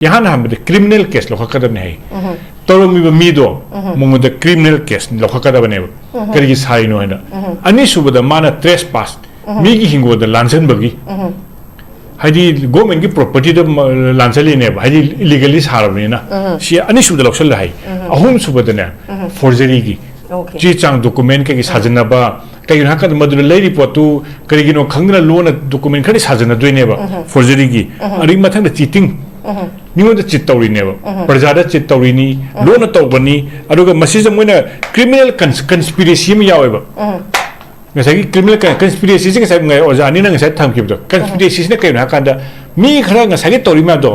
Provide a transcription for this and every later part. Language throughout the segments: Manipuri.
यहाँ ना हम क्रिमिनल केस लोखकदब नहीं तौरमी मीदो मुंगद क्रिमिनल केस लोखकदब ने करी साइनो है ना अनि सुबद माना ट्रेस पास मीगी हिंगोद लांसन बगी हाइदी गवर्नमेंट की प्रॉपर्टी द लांसली ने हाइदी इलीगली सारबनी ना सी अनि सुबद लोकसल हाई अहुम सुबद ने फोर्जरी की जी चांग डॉक्यूमेंट के साजनबा कई ना कद मधुर ले रिपोर्टू करीगिनो खंगना लोन डॉक्यूमेंट खड़ी साजना दोइनेबा फोर्जरी की अरि मथंग चीटिंग निमोद चिट तौरीनेबा प्रजादा चिट तौरीनी लोन तौबनी अदुगा मसिज मोइना क्रिमिनल कंस्पिरेसी में यावेबा ngасai criminal conspiracy sing sai ngai oja ni nang sai tham kibdo conspiracy ne kai na kanda mi khara ngasai tori ma do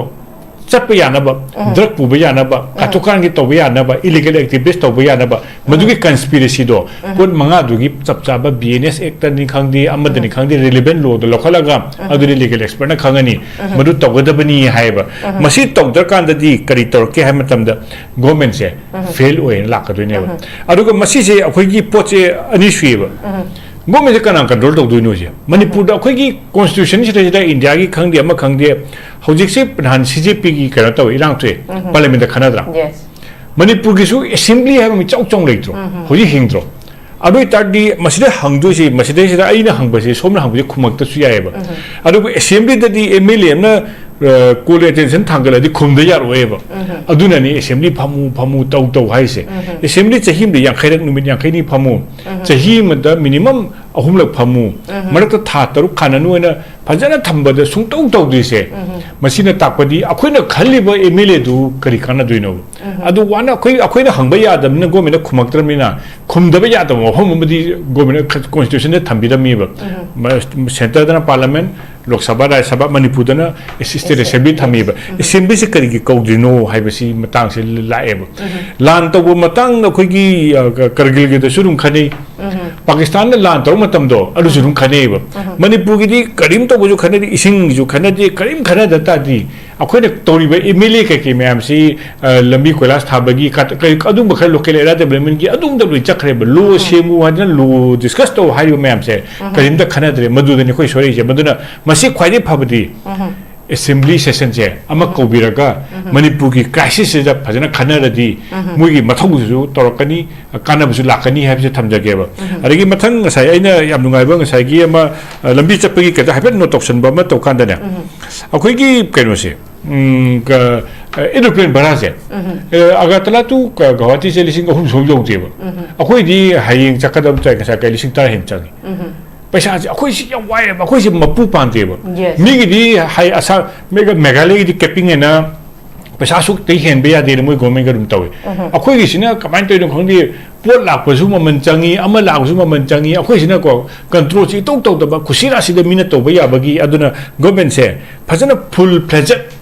chap ya na ba drug pu ba ya na ba katokan gi to ba ya na ba illegal activities to ba ya na ba madu gi conspiracy do kon manga du gi chap cha ba BNS act ni khang di amad ni khang di relevant law do lokhala ga adu legal expert na khangani madu to ga da bani hai ba masi to dar kan da di kari tor ke ha matam da government se fail oi la ka do ne ba adu ga masi se akhoi gi pot se ani shui ba government का नाम कंट्रोल तौर दुनो जे मणिपुर दा अखोई की कॉन्स्टिट्यूशन से इंडिया की खंगदे अमा खंगदे हौजिक से प्रधान सीजेपी की करा तौ इरांग थे पार्लियामेंट दा खनाद्रा मणिपुर की सु असेंबली है मि चौक चौक लेत्रो हौजि हिंद्रो अदु ताडी मसिदे हंगदो से मसिदे से आइना हंगबसे सोमना हंगबसे खुमक त सुयायबा अदु असेंबली ददी एमएलए ना कोल अटेंशन थांगलदी खुमदे यारोएबा अदुनानी असेंबली फमु तौ हाइसे असेंबली चहिम दे यांखैरक नुमित यांखैनी फमु चही मद मिनिमम अहुमलक फमु मरक था तरु खाननुना फजना थंबद सुंतौ तौदिसे मसिना ताकपदी अखोइना खल्लिबा एमएलए दु करी खाना दुइनो अदु वाना अखोइना हंगबा यादमना गवर्नमेंट खुमक्तरमिना खुमदबा यादम मफमबदी गवर्नमेंट कॉन्स्टिट्यूशन ने थंबिदमीबा centre parliament Lok Sabha Rajya Sabha Manipur state assembly थमीब असेंबली से करी कौद्रीनो हाइबसी मतंग से लाएब लान तब मतंग अखोगी करगिल के सुरुम खने पाकिस्तान ने लान तब मतम दो अदु सुरुम खनेब मणिपुर की करीम तो जो खने इसिंग जो खने दे करीम खने दता दी अखोने तौरीब एमएलए के मैम से लंबी कोलास थाबगी अदुम बखर लोकल एरिया डेवलपमेंट की अदुम दब चखरेब लो सेमु हदन लो डिस्कस तो हाइयो मैम से करीम द खने मधुदने कोई सोरे जे मधुना मसी ख्वाइदे फबदी असेंबली सेशन से अमा कौबिरगा मणिपुर की क्राइसिस से जब फजना खनरदी मुगी मथौसु तौरकनी कानबसु लाकनी हाबसे थमजगेबा अरगी मथंग ngasai aina yam nungai ba ngasai gi ama lambi chapagi ka haibet no toksan ba ma tokanda ne akhoi gi keno se ka aeroplane bara se agatala tu gawati se lising hum so yong te ba akhoi di haying chakadam chai ka sa ka lising tar hen changi पैसा अखोई से या वाई अखोई से मप्पू पांते बो मिगी दी हाई असा मेघालय की कैपिंग है ना पैसा सुख तई हेन बे यादे मोय गवर्नमेंट का रुम तवे अखोई की सिना कमाइन तोय खंदी पोट लापसु ममन चंगी अमा लापसु ममन चंगी अखोई सिना को कंट्रोल सी तौ तौ दबा खुसीरा सिदा मिना तौबा याबगी अदुना गवर्नमेंट से फजना फुल फ्लेजेड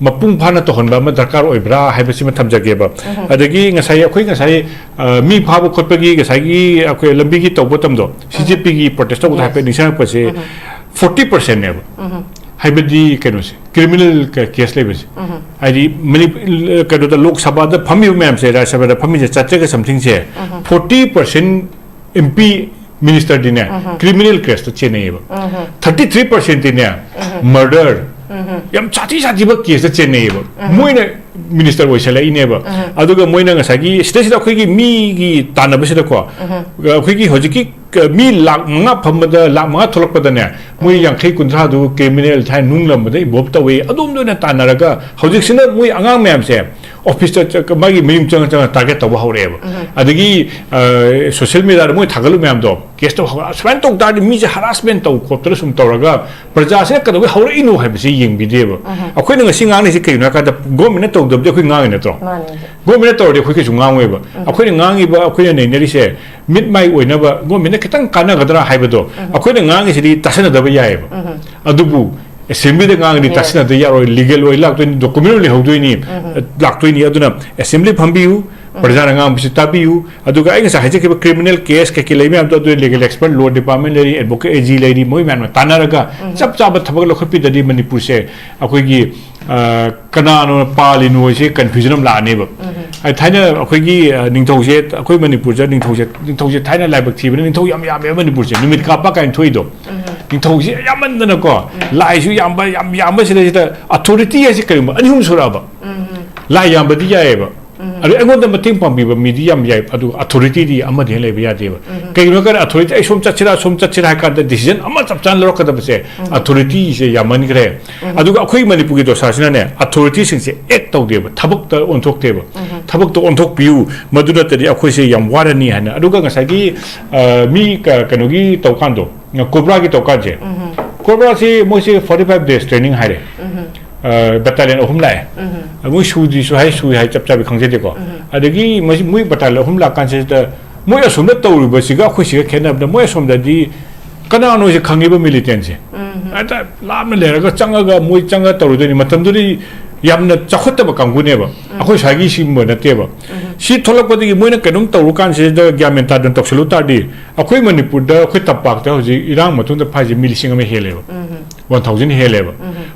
मपुंग फाना तो हनबा म दरकार ओइब्रा हाइबसि म थमजगेबा अदगी ngasai अखोई ngasai मी फाबो खोटपगी ngasai gi अखोई लंबी gi तौबो तमदो सीजेपी की प्रोटेस्ट तो हाइपे निसा पसे 40% ने हाइबदी केनोसे क्रिमिनल केस लेबस आइदी मनी कदो द लोकसभा द फमी मैम से राज्यसभा द फमी से चर्चा के समथिंग से 40% एमपी मिनिस्टर दिने क्रिमिनल केस तो चेनेबा 33% दिने मर्डर यम चाची चाची बक केस चेन्नई बो मोइने मिनिस्टर वइसला इनेबा अदुगा मोइना ngасagi स्टेज दा खोगी मी गी तानबसे दको खोगी होजिकी मी लाख मंगा फमदा लाख मंगा थोलकपदने मोइ यांखै कुंथ्रा दु क्रिमिनल थाय नुंगलमदे बोब तवे अदुम दोना तानरगा होजिकसिना मोइ अंगांग मैम से ऑफिस मागी मिम चंग चंग टारगेट तब हौरेबा अदगी सोशल मीडिया मोइ थागलु मैम दो केस तो स्पेन तो दादि मी जे हरासमेंट तो कोतर सुम तौरगा प्रजा से कदवे हौरेइनो हाइबसे यंगबिदेबा अखोइ नंग सिंगांग से कइना का गवर्नमेंट तो दबदे अखोइ गांग ने तो गवर्नमेंट तो दे अखोइ के गांगवेबा अखोइ गांगिबा अखोइ नैनरिसे मिड माइ ओइनबा गवर्नमेंट खितंग कानागदरा हाइबदो अखोइ गांग सिदि तसनदबा यायबा अदुबु असेंबली द गांग नि तसनद यारोय लीगल ओइ लाक्तोनि डॉक्यूमेंट ले हौदोइनि लाक्तोइनि अदुना असेंबली फंबियु प्रजा गांग बिस ताबियु अदुगा आइ गसा हाइजे के क्रिमिनल केस के लेमे अब तो लीगल एक्सपर्ट लॉ डिपार्टमेंट लेरी एडवोकेट एजी लेरी मोइ मैन तानारगा चप चाब थबक लखपि ददि मणिपुर से अखोइगी कनानो पालिनो से कंफ्यूजन लानेब थाइना अखोगी निंथौसे अखोई मणिपुर जा निंथौसे थाइना लाइबक थीबने निंथौ याम याम मणिपुर से निमित कापा काइन थोइदो निंथौसे यामन्दन को लाइसु याम सिदा अथॉरिटी है करिम अनिहुम सुराबा लाई यामबदी याएबा अरे अगोंद मतिंग पांबीबा मीडी याम याइ अदु अथॉरिटी दी अमदि लेबा यादेबा कइनो कर अथॉरिटी सोम चचिरा हाइकाद डिसीजन अमा चपचान लरकदबसे अथॉरिटी से यामन ग्रे अदु अखोई मणिपुर की दोसासिना ने अथॉरिटी सिंसे एक्ट तौदेबा थबक त ओंथोक्तेबा थबक तो ओंथोक पियु मदुदतदि अखोई से याम वारनी हाना अदुगा ngसागी मी कनोगी तौकांदो कोब्रा की तौकाजे कोब्रा से मोसे 45 days ट्रेनिंग हाइरे बटालियन अहम लाए मुई सुदी सुहाई चप चाबी खंगजेदेको अदगी मुई बटालियन अहम लाकानसे मुई असोम तौरिबसिगा अखोइसिगा खेनाबदा मुई असोमददी कनानो से खंगिबा मिलिटेंसे अता लामना लेरगा चंगागा मुई चंगा तौरुदनि मतमदुरि यामना चखतबा कांगुनेबा अखोइ सागी सिम नतेबा सी थोलकपदगी मोइना कनुम तौरुकानसे द ग्यामेन तादन तक्सलु तादि अखोइ मणिपुरदा अखोइ तपपाकता होजि इरांग मतुंदा फाजि मिलिसिंग अमे हेलेबा 1000 हेलेबा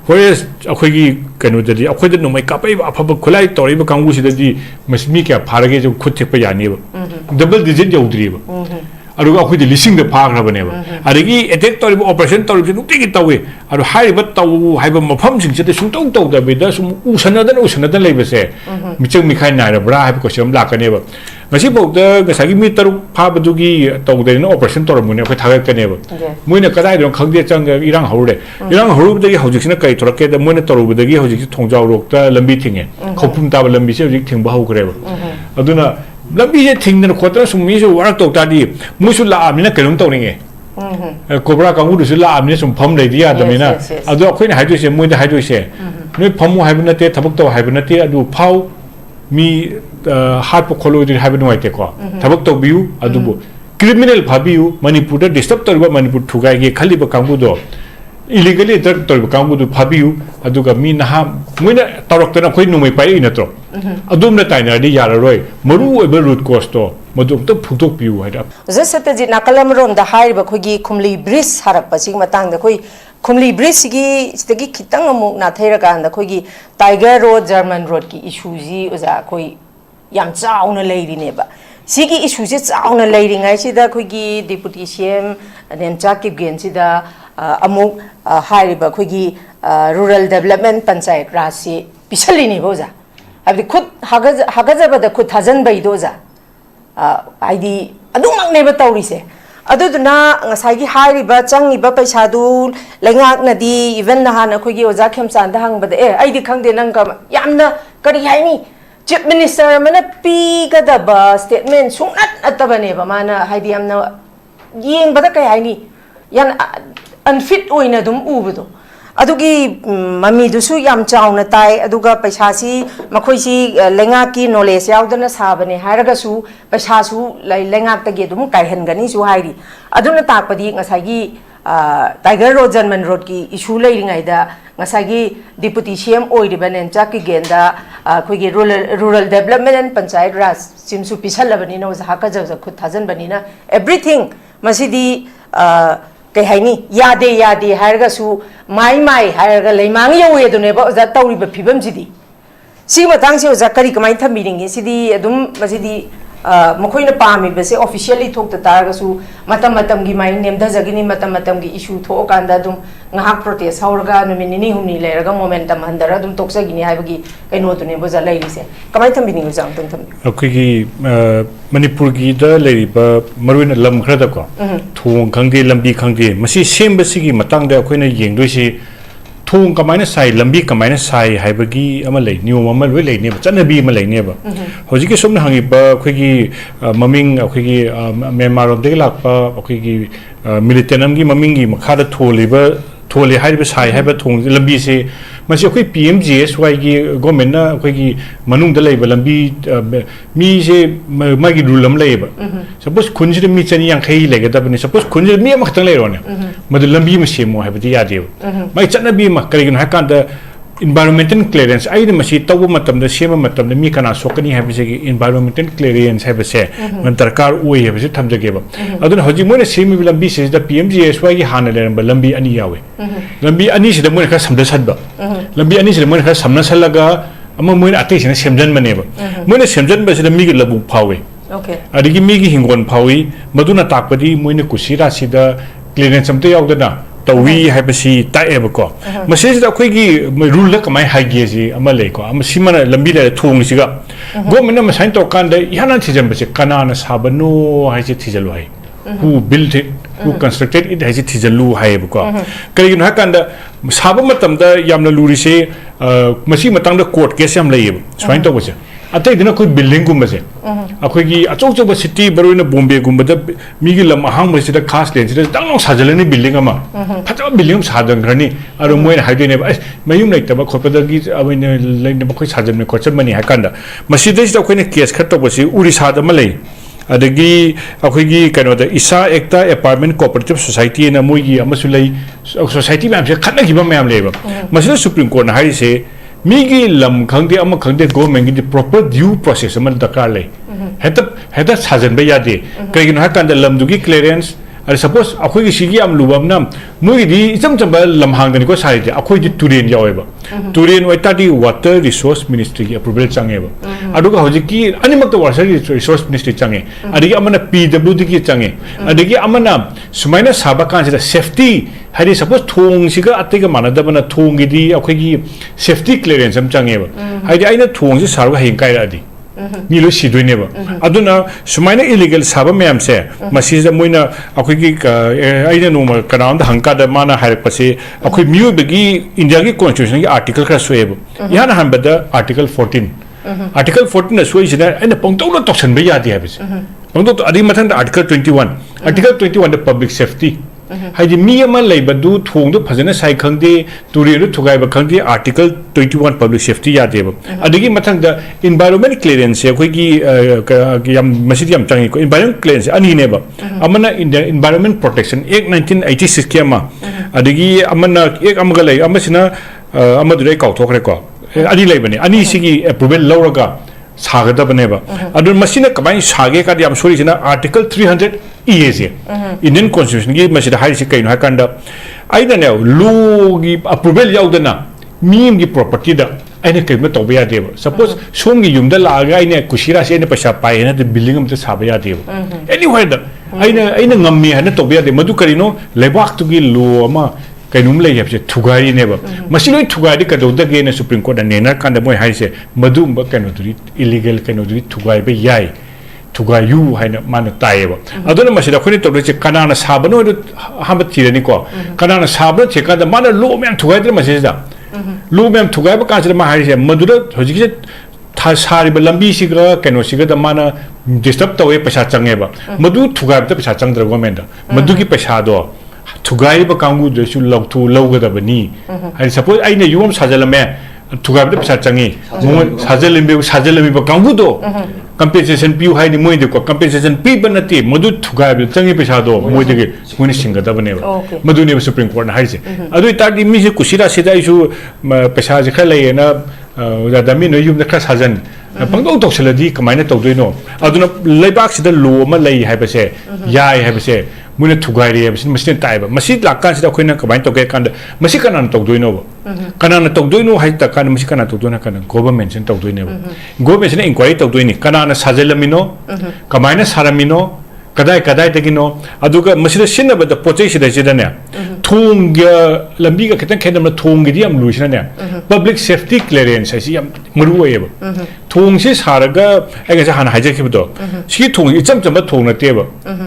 होरेस अखोइगी कनुददि अखोइद नुमै कापैबा अफब खुलाई तौरिबा कांगुसिददि मसमी क्या फारगे जो खुद थेकपा यानेबा डबल डिजिट यौद्रिबा अरुगा अखोइदि लिसिंग द फाग्रबनेबा अदगी अटैक तौरिबा ऑपरेशन तौरिबा नुतिगी तौवे अरु हाइबा तौ हाइबा मफम सिंगसिदे सुंतौ तौदबेदा सुम उसनदन लेबसे मिचंग मिखाइ नायरब्रा हाइबा क्वेश्चन लाकनेबा ngasi bokda ngasagi mi taruk phabadugi tawdena operation tormune khoi thagakkaneba moina kadai dong khangde changa irang horubdagi hojikina kai thorake da moina torubdagi hojik thongjaw rokta lambi thinge khopum ta lambi se hojik thingba haugreba aduna lambi je thingna khotna summi su warak tawtadi musu la amina kelum tawninge cobra kangu du la amina sum pham lei dia damina adu khoina haidu se moida haidu se noi phamu haibna te thabak taw haibna te adu phau मी हार्ट खोलोदि हाइबन वाइते को थबक तो बियु अदुबो क्रिमिनल भाबियु मणिपुर डिस्टर्ब तोरबा मणिपुर थुगाइगे खलिबा कांगुदो इलीगली ड्रग तोरबा कांगुदो भाबियु अदुगा मी नहा मुइना तौरक्तना खोइ नुमै पाइ नत्रो अदुमना ताइनादि याररोय मरु ओइबा रूट कोज तो मदुमत फुटोक पियु हाइदा जे सत्यजीत नाकलम रोम दा हाइबा खोगी खुमली ब्रिज हारक पसिग मतंग दा खोइ खुमली ब्रिज की इस्तगी खितंग अमुक नाथैरकांदा खोगी टाइगर रोड जर्मन रोड की इशू जी ओजा खोइ याम चाउना लेरिनेबा सिगी इशू से चाउना लेरिंगाइ सिदा खोगी डिप्यूटी सीएम नेमचा किपगेन सिदा अमुक हाइरिबा खोगी रूरल डेवलपमेंट पंचायत राज से पिसलिनी बोजा अबदि खुद हगजबदा खुद थाजन बैदोजा आइदी अदुमकनेबा तौरिसे अदुदुना ngसाइगी हाइरिबा चंगिबा पैसादु लेंगाकनदी इवन नहान अखोगी ओजा खेमचांदा हंगबदा ए आइदी खंगदे नंग यामना करी हाइनी चीफ मिनिस्टर मना पीगदबा स्टेटमेंट सुंगनत अतबनेबा माना हाइदी यामना येंगबदा कय हाइनी यान अनफिट ओइना दुम उबदो अदुगी ममीदुसु याम चाउना ताई अदुगा पैसासी मखोइसी लेंगाकी नॉलेज यावदना साबने हारगसु पैसासु लेंगाकतगे दुम कायहनगनी सु हाइरी अदुना ताकपदी ngसागी टाइगर रोड जर्मन रोड की इशू लेरिंगाइदा ngसागी डिप्यूटी सीएम ओइरिबा नेंचा की गेंदा खोगी rural development and Panchayat Raj सिमसु पिसलबनी नो हाका जव खुद थाजन बनीना एवरीथिंग मसिदी कई हाइनी यादे यादे हारगसु माई हारगा लेमांग यौए दुनेबा ओजा तौरिबा फिबम जिदी सी मतंग से ओजा करी कमाई थमिरिंगे सिदी अदुम मसिदी मखोइना पामिबसे ऑफिशियली थोक तारगसु मतम मतम की माइ नेमदजगिनी मतम की इशू थोकांदा दुम ngahak protest haurga numini humni lerga momentum handara dum toksagini haibagi kaino tune boza lerise kamai thambini jang tum tham akhigi manipur gi da leriba maruina lam khra ko thong khangde lambi khangde masi semba sigi matang da akoina yengdoi si thong kamaina sai lambi kamaina sai haibagi ama lei niom ama loi lei ne chanabi ama lei ne ba hojiki somna hangi ba akhigi maming akhigi Myanmar rom de lakpa akhigi militanam gi maming gi makhada tholiba थोले हाइब साइ हाइब थोंग लंबी से मसे अखोई पीएमजीएस वाई की गवर्नमेंट ना अखोई मनुंग द लेब लंबी मी से मागी रूल अम लेब सपोज खुनजि मी चनी यांखै लेगदबनि सपोज खुनजि मी अम खतंग लेरोने मद लंबी म सेमो हाइबदि यादेव माइ चनबी म करिगन हाकांद environmental clearance ai de masi tawu matam da sema matam da mi kana sokani ha bise environmental clearance ha bise man darkar oi ha bise thamjage ba aduna hoji moine semi lambi se da PMGSY gi hana le ba lambi ani yawe lambi ani se da moine ka samda sadba lambi ani se da moine ka samna salaga ama moina atei sina semjan maneba moina semjan ba sida migi labu phawi okay adigi migi hingon phawi maduna takpadi moina kusira sida clearance amte yaudana tawi haibasi taeba ko masisi da khoi gi rule la kamai haige ji ama le ko ama simana lambi le thong siga government ma sign to kan da yana thijam base kana na sabano hai ji thijalu hai who built it who constructed it hai ji thijalu hai ko kari na kan da saba matam da yamna luri se masi matang da court case yam le sign to base atai dina koi building gum base akhoi gi achok chok city baroina Bombay gum da migi lam ahang base da khas len sida dang sajalani building ama phaja building sadang grani aro moina haidene mayum lai taba khopa da gi abaina lain ba khoi sajam ne khochan mani hakanda masi da sida khoine case khat to base urisa da malai adagi akhoi gi kano da isa ekta apartment cooperative society na moi gi amasu lai society ma'am se khatna gi ba ma'am leba masi supreme court na hai se migi lam khangde ama khangde government gi proper due process ama dakar le heta sajan ba yade kai gi na kan da lam du gi clearance ar suppose akhoi gi sigi am lubam nam moi di icham cham ba lam hang da ni ko sai de akhoi gi turen yawe ba turen wai ta di water resource ministry gi approval change ba adu ga hoji ki animak to water resource ministry change adigi amana pwd gi change adigi amana sumaina saba kan da safety hari suppose thong siga atega manada bana thong gi di akhoi gi safety clearance am change ba hari aina thong ji sarwa hin kai ra di ni lo si doine ba aduna sumaina illegal saba myam se masi da moina akhoi gi aina no ma kanam da hangka da mana har pase akhoi miu begi india gi constitution gi article kra soeb yana han bada article 14 article 14 na soi sina aina pongtau lo toksan ba yadi habis pongtau adi mathang da article 21 da public safety haji mi ama leibadu thong do phajana sai khangde turi ru thugai ba khangde article 21 public safety ya deba adigi mathang da environment clearance khoi gi yam masjid yam changi ko environment clearance ani ne ba amana environment protection act 1986 ki ama adigi amana ek amaga lei amasina amadure kaw thokre ko ani leibani ani sigi approval lawraga saga baneba adun masina kamai sage ka yam sori sina article 300 EAC Indian constitution gi masida hai si kaino hakanda aina ne law gi approval yaudana mim gi property da aina kai ma tobe ya deba suppose som gi yum da la ga aina kushira se ne paisa pai na de building am ta sabe ya deba anywhere da aina ngammi ha na tobe ya de madu karino lebak tu gi law ama kainum lei yapse thugari ne ba masiloi thugari ka do da ge na supreme court ne na kan da moi hai se madu ba kaino duri illegal kaino duri thugai ba yai thugayu haina mana tai ba aduna masida khoni to che kanana sabano hamba tirani ko kanana sabno che ka da mana lo mem thugai de masida lo mem thugai ba ka che ma hai se madura hoji ke tha sari ba lambi siga kaino siga da mana disturb to we paisa change ba madu thugai ba paisa chang dra government da madu ki paisa do thugai ba kangu de su log thu loga da bani hai suppose aina yum sajalame thugai ba paisa changi sajalami ba kangu do compensation piu hai ni moi de ko compensation pi banati madu thugai ba changi paisa do moi de moi singa da bane madu ne supreme court na hai se adu ta di mi se kusira se dai su paisa je khala ye na da mi no yum da kha sajan pangdau tok seladi kamaina tok doino aduna leibak sida lo ma lei hai ba se yai hai ba se muna thugai re ba sin tai ba masi lakkan sida khoina kamain tok ge kan masi kanan tok doino ba kanan tok doino hai ta kan masi kanan tok doina kan government sin tok doine ba government sin inquiry tok doini kanana sajelamino kamaina saramino kadai tagino aduga masida sinna ba da pochei sida sida ne thong ga lambi ga khitan khenam na thong gi am luisna ne public safety clearance ai si am maru oye ba thong si saraga ai ga han haje ki do si thong i cham cham ba thong na te ba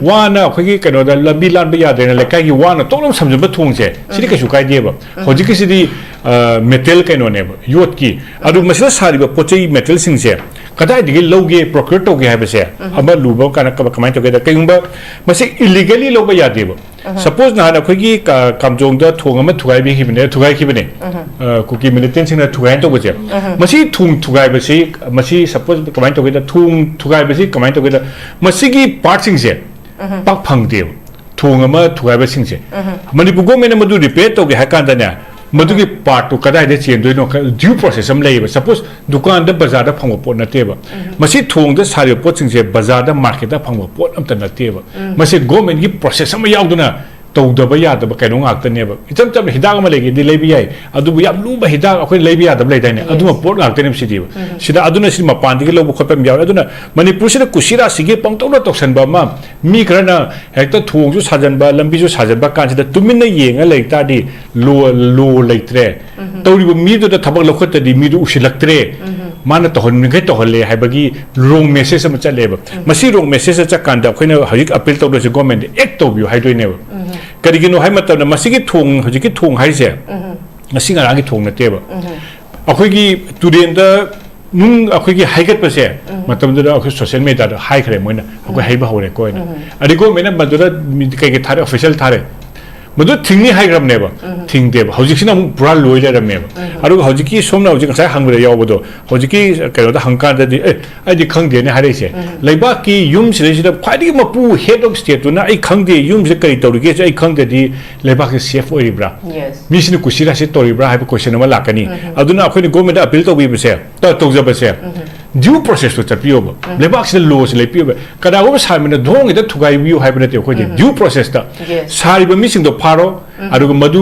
wa na khoi gi kano da lambi lan ba ya de na le kai gi wa na tolom samjam ba thong se si ka su kai de ba hoji ki si di metal kano ne ba yot ki adu masida sari ba pochei metal sing se kadai digi loge procure to ge ha ba se aba lubo kana ka kamai to ge da kai ba masi illegally loba ya de ba suppose na na khoi gi kamjong da thong ama thugai bi ki bine thugai ki bine kuki militant sing na thugai to ge masi thung thugai ba si masi suppose kamai to ge da thung thugai ba si kamai to ge da masi gi part sing se pak phang de thong ama thugai ba sing se Manipur government ma du repair to ge ha kan da na मधुगी पार्ट तो कदाई दे चेंज दोइनो ड्यू प्रोसेस हम लेबा सपोज दुकान द बाजार द फंगो पोट नतेबा मसी थोंग द सारे पोट सिंग से बाजार द मार्केट द फंगो पोट अमत नतेबा मसी गवर्नमेंट की प्रोसेस हम यावदना तौदब यादब कई ngaktaneब icham cham hidak ama legi di lebi yai adubu yam luba hidak akoi lebi yadab ledaine aduma port ngaktaneब sidiba sida aduna si mapan digi lobu khotpam yaw aduna manipur sida kusira sige pangtona toksanba ma mi krana hekta thong ju sajanba lambi ju sajanba kan sida tuminna yenga leita di lo leitre tawribu mi do da thabak lokhot di mi du usilaktre mana tohon ngai tohole haibagi wrong message am chaleba masi wrong message cha kanda khoina hajik appeal tawdo se government act tawbiu haidoineba karigino hai matabna masigi thong hajiki thong haise masi ngaragi thong na teba akhoi turen da nung akhoi gi haigat pase matabda akhoi social media da hai khre moina akhoi haiba hore koina adigo mena madura kai ge thare official thare मधु थिंगनी हाइग्राम नेबा थिंग देब हौजिकिना मु पुरा लोइले रमेबा अरु हौजिकी सोमना हौजिक साइ हांगबे यावबदो हौजिकी कयदा हंकार ददि ए आइदि खंगदे ने हारेसे लैबा की युम सिलेसिदा ख्वाइदि मपु हेड ऑफ स्टेट तुना आई खंगदे युम से करि तौरिगे आई खंगदि लैबा के सेफ ओइब्रा मिसिन कुसिरा से तौरिब्रा हाइब क्वेश्चन अमा लाकनी अदुना अखोनि गवर्नमेंट अपील तौबिबसे तौजबसे ड्यू प्रोसेस तो चपियोब लैबा से लो से लेपियोब कदागो साइमना धोंगिदा थुगाइबियो हाइबनते अखोदि ड्यू प्रोसेस ता सारिबा मिसिंग दो फारो अदुगा मधु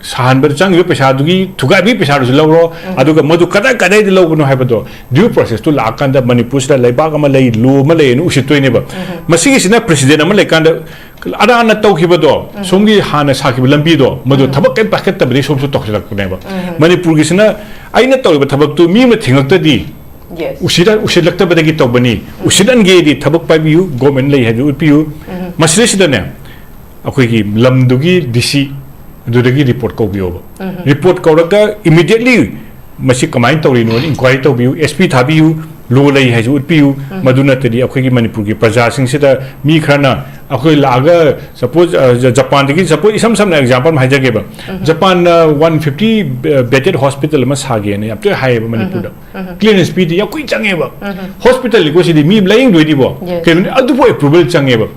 साहनबर चंगिबे पैसा दुगी थुगाइबि पैसा दु लौरो अदुगा मधु कदा कदा दि लौबनो हाइबदो ड्यू प्रोसेस तो लाकांदा मणिपुर दा लैबाग अमा लै लो अमा लै नु उसितोइनेबा मसिगी सिना प्रेसिडेंट अमा लैकांदा अदा अना तौखिबदो सोमगी हाना साखिब लंबीदो मधु थबक के पाकेट तबरि सोमसु तौखलकनेबा मणिपुर गिसना आइना तौरिबा थबक तु मी म थिंगक्तदि उसिलक्तबदगी तौबनी उसिदनगेदि थबक पाबियु गवर्नमेंट लै हाजु उपियु मसिसिदने अखोगी लमदुगी डीसी दुदगी रिपोर्ट कौबियोब रिपोर्ट कौरगा इमीडिएटली मसी कमाइन तौरिनो इंक्वायरी तौबियु एसपी थाबियु लो लै हाजु उपियु मदुनतदि अखोगी मणिपुर की प्रजा सिंगसिदा मी खरना अखोई लागा सपोज जापान दगी सपोज इसम समना एग्जांपल हाइजगेबा जापान 150 बेडेड हॉस्पिटल म सागे ने अपते हाइबा मणिपुर क्लीनेस पीडी या कोई चंगेबा हॉस्पिटल को सिदी मी लाइंग दोइदिबो केन अदुबो अप्रूवल चंगेबा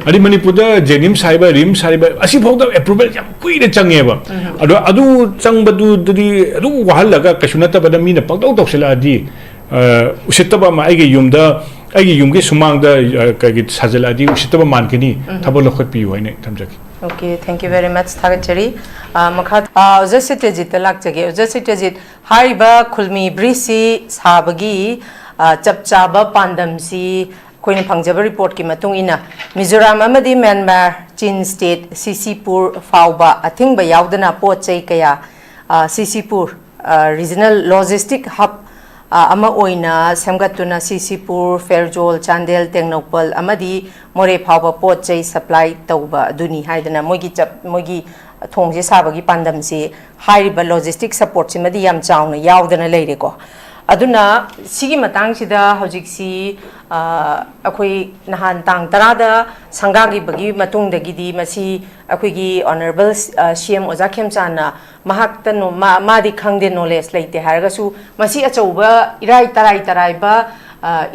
अदि मणिपुर दा जेनिम साइबा रिम साइबा असि भौदा अप्रूवल या कोई दे चंगेबा अदु चंगबदु दि अदु वहलगा कशुनतबदा मीना पक्तौ तौसलादि उसितबा मा आइगे युमदा आइगे युमगे सुमांगदा कगी साजलादि उसितबा मानकनी थबो लखतपियु हैने थमजकी okay thank you very much थागचरी मखा जसितेजित लाक्चगे जसितेजित हाइबा खुलमी ब्रिसी साबगी चपचाबा पांदमसी कोइन फंगजब रिपोर्ट की मतुंग इना मिजोराम अमदी म्यांमार चीन स्टेट सीसीपुर फाउबा अथिंग यावदना पोचै कया सीसीपुर रीजनल लॉजिस्टिक हब अमा ओइना सेमगतुना सीसीपुर फेरजोल चांदेल तेंगनोपल अमदी मोरे फाउबा पोचै सप्लाई तौबा दुनी हाइदना मोगी थोंगजे साबगी पांदमसी हाइरिबा लॉजिस्टिक सपोर्ट सिमदी याम चावना यावदना लेरेको अदुना सिगी मतंग सिदा हौजिकसी अखोई नहान तांग तरादा संगागी बगी मतुंग दगिदी मसी अखोईगी ऑनरेबल सीएम ओजा खेमचाना महाक्तनो मादी खंगदे नॉलेज लेते हारगसु मसी अचौबा इराई तराइबा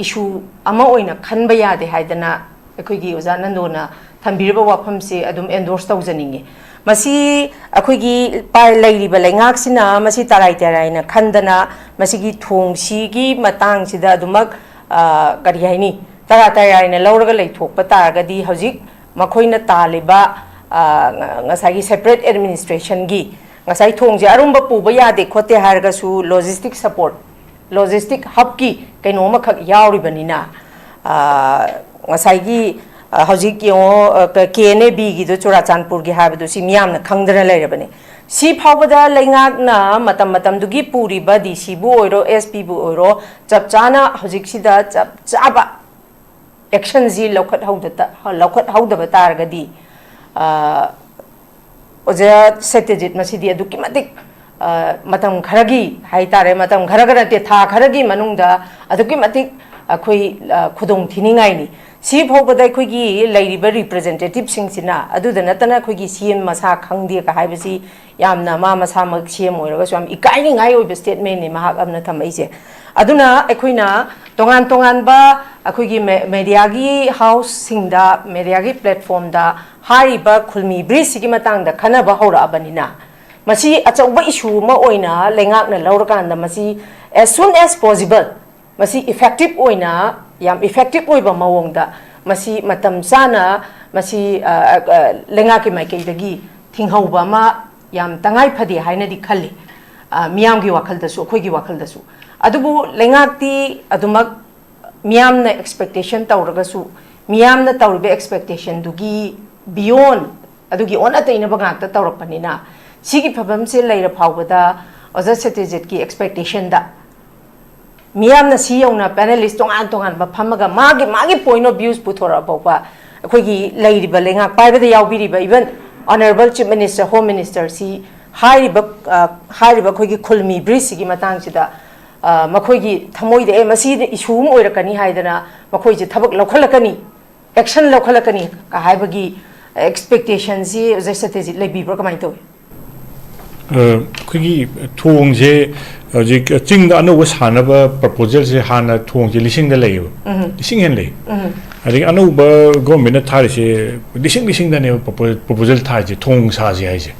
इशू अमा ओइना खनबा यादे हाइदना अखोईगी ओजा नंदोना थंबिरबा वाफमसे अदुम एंडोर्स तौजनिंगे मसी अखोईगी पार लैरिबा लैंगाकसिना मसी तराइना खंदना मसीगी थोंगसीगी मतांगसिदा अदुमक करी हाइनी तराइना लौरगा लैथोकपा तारगदी हौजिक मखोइना तालिबा ngасꯥꯏꯒꯤ सेपरेट एडमिनिस्ट्रेशन गी ngасꯥꯏ थोंगजे अरुंबा पुबा यादे खोते हारगसु लॉजिस्टिक सपोर्ट लॉजिस्टिक हब की कैनोमा खक यावरिबनिना ngасꯥꯏगी हौजिक यो केएनएबी गी दो चुराचांदपुर गी हाबदु सि मियामना खंगदना लेरबने सि फावबदा लैंगाकना मतम मतम दुगी पुरिबा डीसी बु ओइरो एसपी बु ओइरो चपचाना हौजिक सिदा चपचाबा एक्शन जी लौखत हौदबा तारगदी ओजा सत्यजित मसीदी अदुकी मतिक मतम खरगी हाइतारे मतम खरगना ते था खरगी मनुंगदा अदुकी मतिक अखोई खुदोंग थिनिंगाइनी सी फोबदा अखोईगी लैरिबा रिप्रेजेंटेटिव सिंगसिना अदुदा नतना अखोईगी सीएम मसा खंगदे का हाइबसी यामना मा मसा मक सीएम ओइरगसु याम इकाइनिंगाइ ओइबा स्टेटमेंट ने महाक अमना थमैसे अदुना अखोइना तोंगान तोंगानबा अखोईगी मीडियागी हाउस सिंगदा मीडियागी प्लेटफॉर्म दा हारिबा खुलमी ब्रिज की मतंगदा खनबा हौराबनिना मसी अचौबा इशू म ओइना लेंगाकना लौरकांदा मसी एज सून एज पॉसिबल मसी इफेक्टिव ओइना याम इफेक्टिव ओइबा मवोंगदा masi matam sana masi lenga ki mai kai dagi thinghoba ma yam tangai phadi haina di khalli miyam gi wakhal da su khoi gi wakhal da su adubu lenga ti adumak miyam na expectation tawraga su miyam na tawribe expectation dugi beyond adugi on ataina bangak ta tawrakpanina sigi phabam se leira phawbada oza Satyajeet ki expectation da miyam na si yong na panelist tongan ba phamaga magi point of views puthora ba khoi gi leiriba lenga paibada yaubiri ba even honorable chief minister home minister si hairiba khoi gi khulmi bridge gi matang sida makhoi gi thamoi de masi issue um oirakani haidana makhoi ji thabak lokhalakani action lokhalakani ka haibagi expectation si oza Satyajeet leibibra kamai to khoi gi thong je ji ching da anu wasana ba proposal je hana thong je lising da lei lising hen lei ari anu ba government na thari se lising da ne proposal thai je thong sa je ai je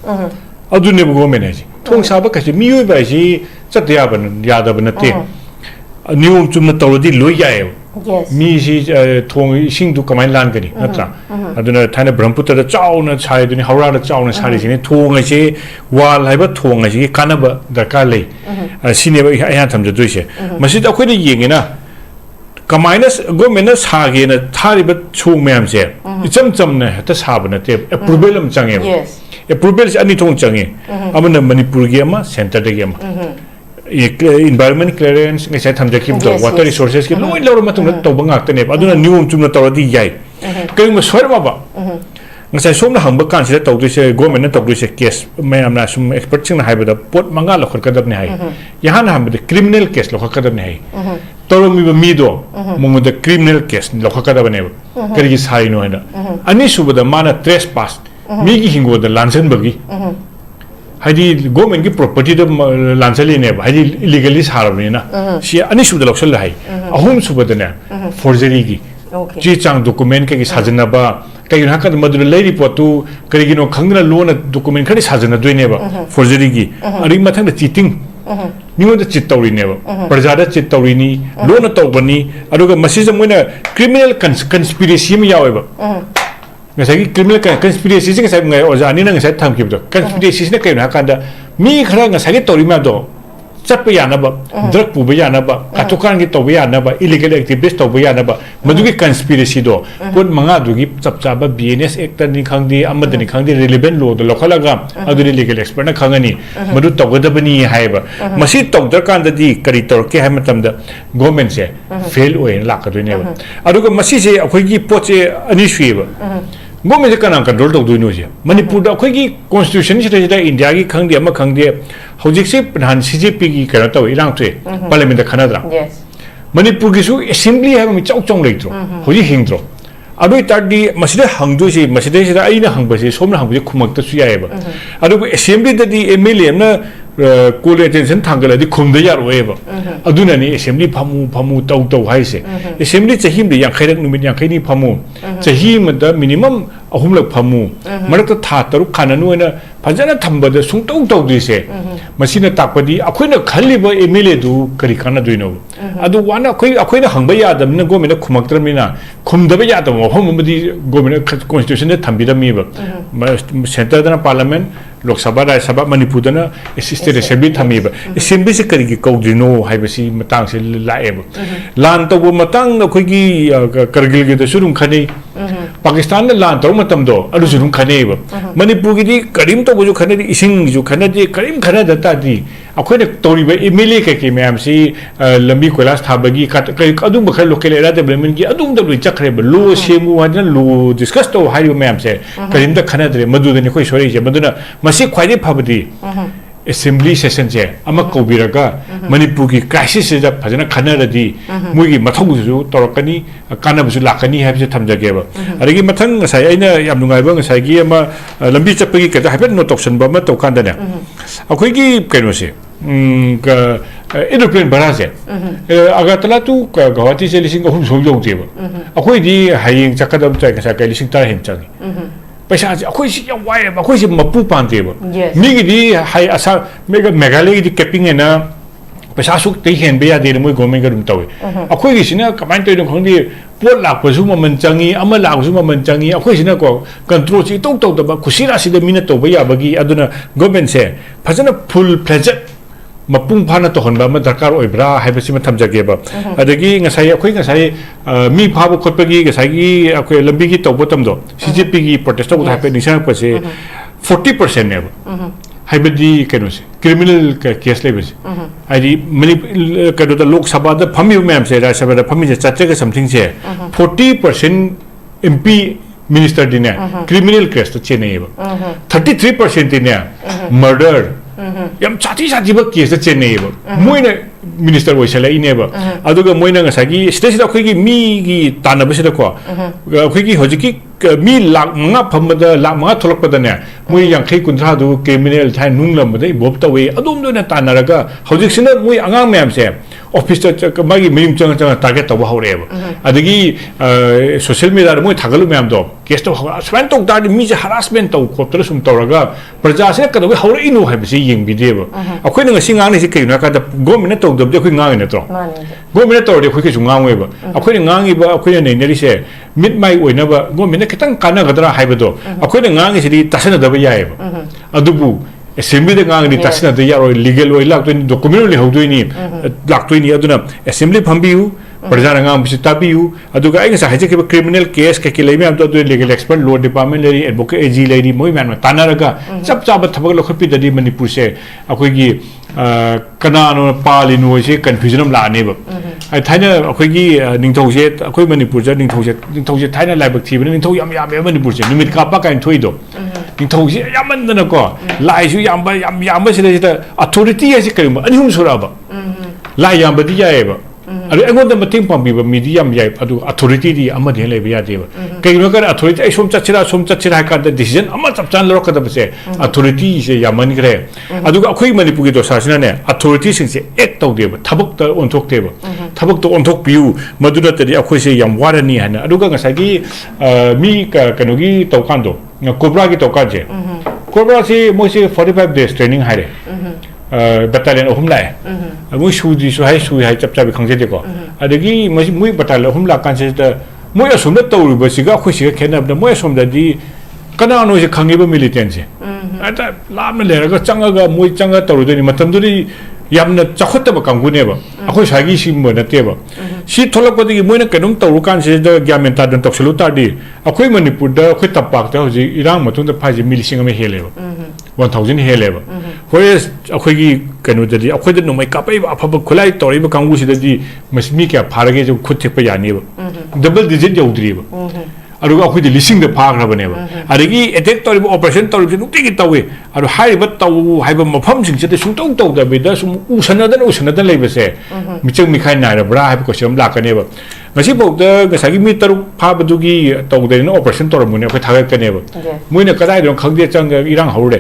adu ne government ne je thong sa ba ka je miyo ba ji chat ya ba ya da ba na te nium chum na tawdi loi ya e mi ji thong sing du kamai lan gani natra aduna thana brahmputra da chaw na chai du ni hawra da chaw na sari ji ne thong ai je wal hai ba thong ai ji kana ba darkar lei sine ba ya tham je dui se masi da khoi de yeng na kamaina government na sa ge na thari ba chung myam se cham na ta sa ba na te approval am change approval ani thong change amana manipur ge ma center de ge ma environment clearance ngai sai tham jakim to water resources ki loi lor ma tung to bangak te ne aduna nium chum na to di yai kai ma soir ba ngai som na hamba kan se to du se government na to du se case me amna sum expert sing na hai ba da pot manga lo khor kadab ne hai yahan ham de criminal case lo khor kadab ne hai to mi ba mi do mong de criminal case lo khor kadab ne kari gi sai no na ani su ba da mana trespass mi gi hingo da lansen bagi haidi government ki property da lansali ne ba haidi illegally sarabni na si ani su da loksal hai ahum su ba da ne forgery gi ji chang document ke gi sajna ba kai na ka madu lei report tu kari gi no khangna loan document khari sajna doi ne ba forgery gi ari mathang da cheating ningo da cheat tawri ne ba praja da cheat tawri ni loan tawbani aduga masi ja moina criminal conspiracy mi yawe ba ngasai criminal conspiracy sing sai ngai oja ani na ngai tham ki do conspiracy ne kai na ka da mi khara ngasai tori ma do chap ya na ba drug pu ba ya na ba katukan gi to ba ya na ba illegal activities to ba ya na ba madu gi conspiracy do pon manga du gi chap cha ba BNS act ni khang di amad ni khang di relevant law do lokhala ga adu ni legal expert na khang ani madu to ga da bani hai ba masi to dar kan da di kari tor ke ha matam da government se fail oi la ka do ne ba adu ga masi se akhoi gi pot se ani shui ba government ka nang control to do no je manipur da akhoi gi constitution se da india gi khang di ama khang di hojik se pran CJP gi ka ta irang thwe parliament da khana dra manipur gi su assembly ha mi chau chong leitro hoji hingtro adu tardi masida hangdu si masida si aina hangba si somna hangbu khumak ta su ya ba adu assembly da di MLA na call attention thangala di khumda yar we ba aduna ni assembly phamu tau hai se assembly chahim de yang khairak numit yang khaini phamu chahim da minimum ahumlak phamu marak tha taru khananu na phajana thamba da sung tau di se masina takpadi akhoi na khalli ba MLA du kari kana duino adu wana akhoi na hangba ya da na government khumak tramina khumda ba ya da pham madi government constitution na thambi da mi ba center da parliament Lok Sabha Rajya Sabha Manipur da na assisted assembly thami ba assembly se kari gi kaudino hai ba si matang se lae ba lan to bo matang na khoi gi Kargil gi da surum khani Pakistan na lan to matam do adu surum khani ba Manipur gi di karim to bo ju khani ising ju khana di karim khana da ta di akhoi na tori ba MLA ka ki ma'am si lambi kolas tha ba gi adum ba khal local area development gi adum da lui chakre ba lo semu ha na lo discuss to hai ba ma'am se karim da khana dre madu da ni khoi sori je madu na masi khwai phabadi assembly session je ama kobiraga manipur ki crisis se ja phajana khana radi mugi mathau ju torakani kana bu lakani ha se thamjage ba arigi mathang ngasai aina yam nungai ba ngasai gi ama lambi chapagi ka haibet no toksan ba ma to kan da ne akhoi gi kaino se ka aeroplane bara se agatala tu Guwahati se lising ahum som jo te ba akhoi di haying chakadam chai ka sa ka lising tar hen changi paisa akhoi si ya wai ba akhoi si mapu pan te ba mi gi di hai asa mega megale gi capping na पैसा सुख तई हेन बे यादे मोय गवर्नमेंट का दुम तवे अखोय गिसिना कमाइन तोय खंगदि पोट लापसु ममन चंगी अमा लापसु ममन चंगी अखोय सिना को कंट्रोल ची तौ तौ दबा खुसिरा सिदा मिना तौबा याबगी अदुना गवर्नमेंट से फजना फुल फ्लेजेड मपुंग फाना तो हनबा म दरकार ओइब्रा हाइबसि म थमजगेबा अदगी ngasai अखोय ngasai मी फाबो खोटपगी ngasai gi अखोय लंबी gi तौबो तमदो सीजेपी gi प्रोटेस्ट तो हाइपे निसा पसे 40% ने हाइबदी केनोसे क्रिमिनल केस लेबस आदि मनि कदो द लोक सभा द फमी मैम से राज्य सभा द फमी से चर्चा के समथिंग से 40% एमपी मिनिस्टर दिने क्रिमिनल केस तो चेनेब 33% दिने मर्डर यम चाती चाती बक केस चेनेब मोइने मिनिस्टर ओइसले इनेब अदुगा मोइना ngसागी स्टेट अखोगी मी गी तानबसे को अखोगी होजिकी मी लाख मंगा फमदा लाख मंगा थोलकपदने मोइ यांखै कुंद्रा दु क्रिमिनल थाइ नुंगलमबदे इबोब तवे अदुम दोना तानरगा होजिकसिना मोइ अंगांग मैम से ऑफिस मागी मिम चंग चंग टारगेट तब हौरेब अदगी सोशल मीडिया मोइ थागलु मैम दो केस तो स्पेन तो दाद मी जे हरासमेंट तो खोतर सुम तौरगा प्रजा से कदवे हौरेइनु हाइबसे यंगबिदेब अखोइ न ngasi ngang ni se kayuna ka da government to dobde khoi ngang ne to government to de khoi ke ngang weba akhoi ngang iba akhoi ne ne se mid mai oina ba government kitang kana gadra haibado akhoi ngang si di tasana da ba yaeba adubu assembly de ngang ni tasana da yaro legal oi lak to document le hodoi ni lak to ni aduna assembly phambiu प्रजा ngang bisi tabiu aduga ai ngasa haje ke criminal case ke ke leimi am to legal expert law department leri advocate AG leri moi man tanaraga chap chap thabak lo khopi dadi manipur se akhoi gi kana no pali no se confusion am la ne ba ai thaina akhoi gi ningthau se akhoi manipur ja ningthau se thaina laibak thi bani ningthau yam yam manipur se numit ka pa kain thoi do ningthau se yaman na ko lai su yam ba se da authority se kai ma anhum sura ba lai yam ba di ya ba अरे अगोंद मतिंग पांबीबा मीडिया में याय अदु अथॉरिटी दी अमा दे लेबा यादेबा कइनो कर अथॉरिटी आई सोम चचिरा का डिसीजन अमा चपचान लरकदब से अथॉरिटी से यामन ग्रे अदु अखोई मणिपुर की दोसासना ने अथॉरिटी सिंग से एक्ट तौदेबा थबक त ओनथोकतेबा थबक तो ओनथोक पियु मदुना तदि अखोई से याम वारनी हना अदुगा ngसागी मी कनोगी तौकांदो कोबरा की तौकाजे कोबरा से मोसे 45 days ट्रेनिंग हारे battalion ahum lai mui sudi su hai chap chap khangje de ko adagi mui battalion ahum la kan se da mui asum da tawru ba siga khu siga khena da mui asum da di kana no se khangi ba militant se ata la me le ga changa ga mui changa tawru de ni matam du yamna chakhota ba kangu ne ba akhoi sagi sim mo na te ba si tholak ba di mui na kanum tawru kan se da gyamen ta don tokselu ta di akhoi manipur da akhoi tapak ta hoji irang matung da phaji milising ma hele ba 1000 hele ba hoi akhoi gi kanu da di akhoi da no mai ka pai ba phab khulai tori ba kangu si da di masmi kya pharage jo khut thek pa yani ba double digit yaudri ba aru akhoi di lising da phagra ba ne ba adagi attack tori operation tori nu ti tawe aru hai ba taw hai ba mafam sing se da sung taw taw da be da sum usana da lei ba se michang mikhai na ra bra hai ko sem la ka ne ba ngasi bok da ngasagi mi taru pha ba du gi taw da no operation tor mu ne akhoi thaga ka ne ba moina kadai dong khangde chang irang haure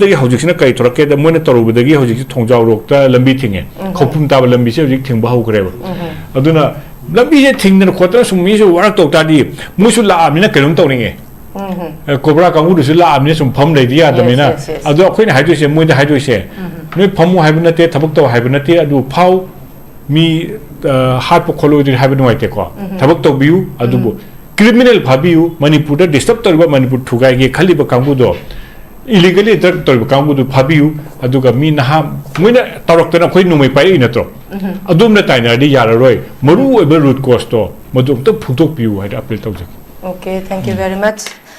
da gi hojik sina kai thorak ke da moina toru da gi hojik thongjaw rok ta lambi thinge khopum ta ba lambi se hojik thing ba hau kre ba aduna lambi je thing na khotra sum mi su warak tok ta di musu la amina kelum taw ninge कोबरा कांगू दुसु ला आमने सुम फम लेदि या दमेना अदो अखोइन हाइदो से मोइदा हाइदो से नोय फमु हाइबनते थबक तो हाइबनते अदु फाउ मी हार्ट पखोलो दि हाइबन वाइते को थबक तो बिउ अदुबो क्रिमिनल भाबिउ मणिपुर द डिस्टर्ब तोरबा मणिपुर थुगाई गे खलिबा कांगू दो इलीगली ड्रग तोरबा कांगू दु भाबिउ अदुगा मी नहा मोइना तौरक्तना खोइ नुमै पाइ नत्रो अदुमना ताइना दि याररोय मरु ओइबा रूट कोस तो मदुम तो फुटोक बिउ हाइदा appeal तौजक Okay, thank you very much.